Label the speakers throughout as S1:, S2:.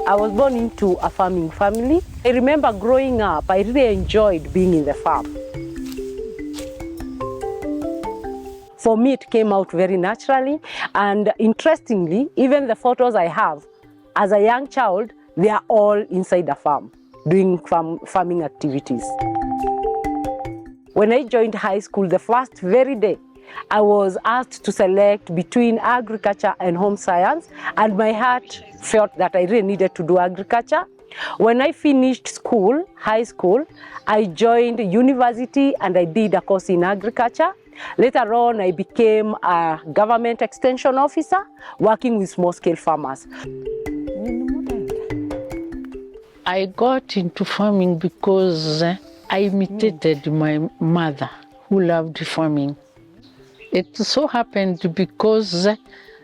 S1: I was born into a farming family. I remember growing up, I really enjoyed being in the farm. For me, it came out very naturally, and interestingly, even the photos I have as a young child, they are all inside the farm, doing farming activities. When I joined high school, the first very day, I was asked to select between agriculture and home science, and my heart felt that I really needed to do agriculture. When I finished school, high school, I joined university and I did a course in agriculture. Later on, I became a government extension officer working with small-scale farmers.
S2: I got into farming because I imitated my mother who loved farming. It so happened because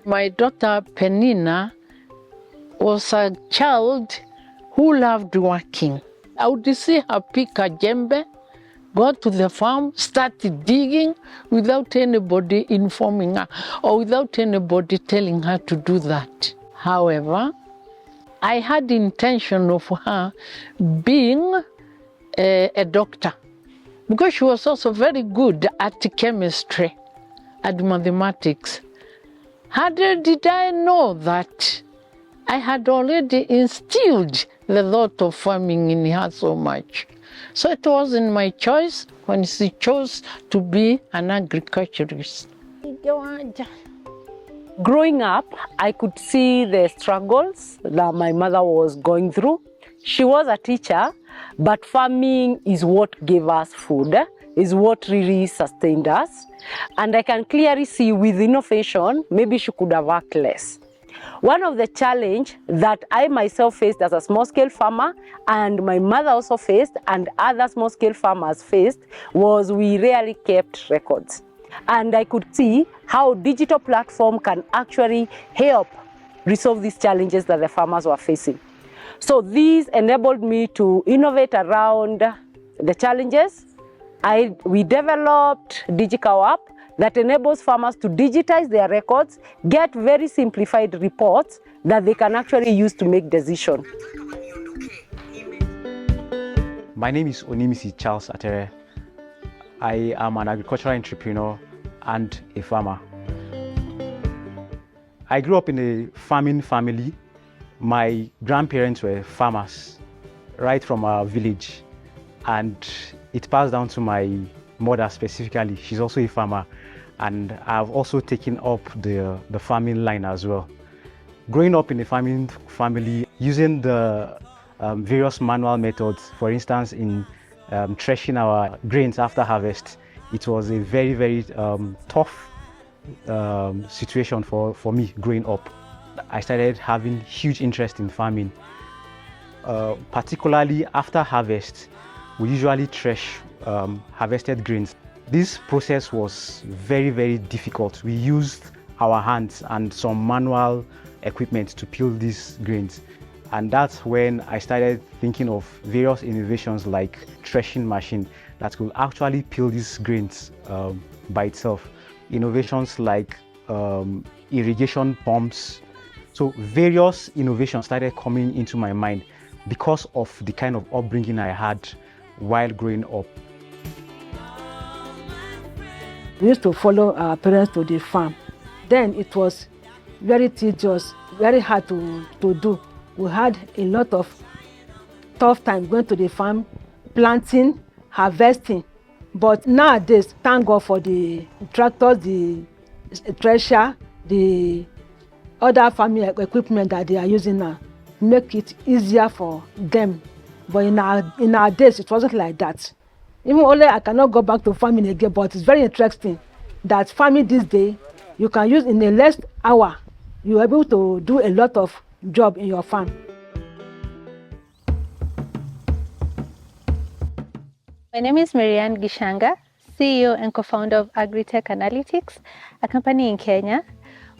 S2: my daughter Penina was a child who loved working. I would see her pick a djembe, go to the farm, start digging without anybody informing her or without anybody telling her to do that. However, I had the intention of her being a doctor because she was also very good at chemistry and mathematics. How did I know that? I had already instilled the thought of farming in her so much. So it wasn't my choice when she chose to be an agriculturist.
S1: Growing up, I could see the struggles that my mother was going through. She was a teacher, but farming is what gave us food, is what really sustained us. And I can clearly see with innovation, maybe she could have worked less. One of the challenges that I myself faced as a small-scale farmer and my mother also faced and other small-scale farmers faced was we rarely kept records. And I could see how digital platform can actually help resolve these challenges that the farmers were facing. So these enabled me to innovate around the challenges. We developed digital app that enables farmers to digitize their records, get very simplified reports that they can actually use to make decisions.
S3: My name is Onimisi Charles Atere. I am an agricultural entrepreneur and a farmer. I grew up in a farming family. My grandparents were farmers right from our village, and it passed down to my mother specifically. She's also a farmer, and I've also taken up the farming line as well. Growing up in a farming family, using the various manual methods, for instance in threshing our grains after harvest, it was a very, very tough situation for me growing up. I started having huge interest in farming, particularly after harvest. We usually thresh harvested grains. This process was very, very difficult. We used our hands and some manual equipment to peel these grains. And that's when I started thinking of various innovations like threshing machine that could actually peel these grains by itself. Innovations like irrigation pumps. So various innovations started coming into my mind because of the kind of upbringing I had while growing up.
S4: We used to follow our parents to the farm. Then it was very tedious, very hard to do. We had a lot of tough time going to the farm, planting, harvesting. But nowadays, thank God for the tractors, the thresher, the other farming equipment that they are using now, make it easier for them. But in our days, it wasn't like that. Even only I cannot go back to farming again, but it's very interesting that farming this day, you can use in the less hour, you are able to do a lot of job in your farm.
S5: My name is Marianne Gishanga, CEO and co-founder of AgriTech Analytics, a company in Kenya.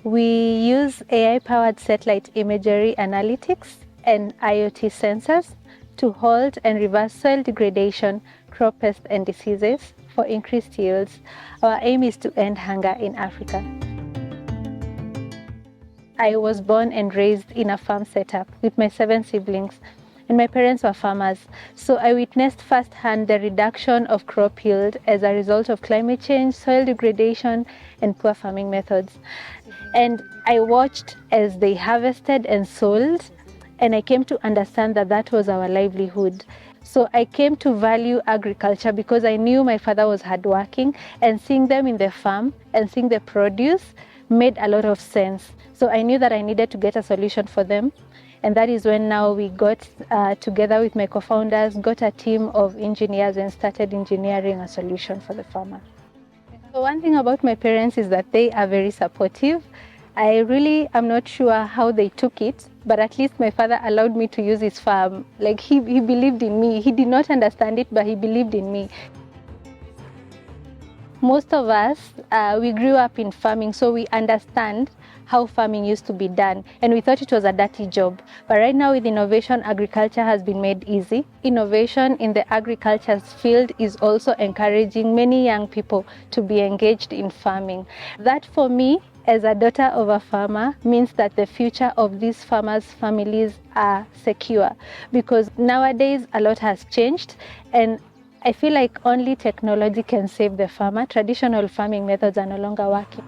S5: We use AI-powered satellite imagery analytics and IoT sensors to halt and reverse soil degradation, crop pests and diseases for increased yields. Our aim is to end hunger in Africa. I was born and raised in a farm setup with my 7 siblings, and my parents were farmers. So I witnessed firsthand the reduction of crop yield as a result of climate change, soil degradation, and poor farming methods. And I watched as they harvested and sold, and I came to understand that that was our livelihood. So I came to value agriculture because I knew my father was hardworking, and seeing them in the farm and seeing the produce made a lot of sense. So I knew that I needed to get a solution for them. And that is when now we got together with my co-founders, got a team of engineers and started engineering a solution for the farmer. So one thing about my parents is that they are very supportive. I really am not sure how they took it, but at least my father allowed me to use his farm. Like he believed in me. He did not understand it, but he believed in me. Most of us, we grew up in farming, so we understand how farming used to be done, and we thought it was a dirty job. But right now with innovation, agriculture has been made easy. Innovation in the agriculture field is also encouraging many young people to be engaged in farming. That for me, as a daughter of a farmer, means that the future of these farmers' families are secure, because nowadays a lot has changed, and I feel like only technology can save the farmer. Traditional farming methods are no longer working.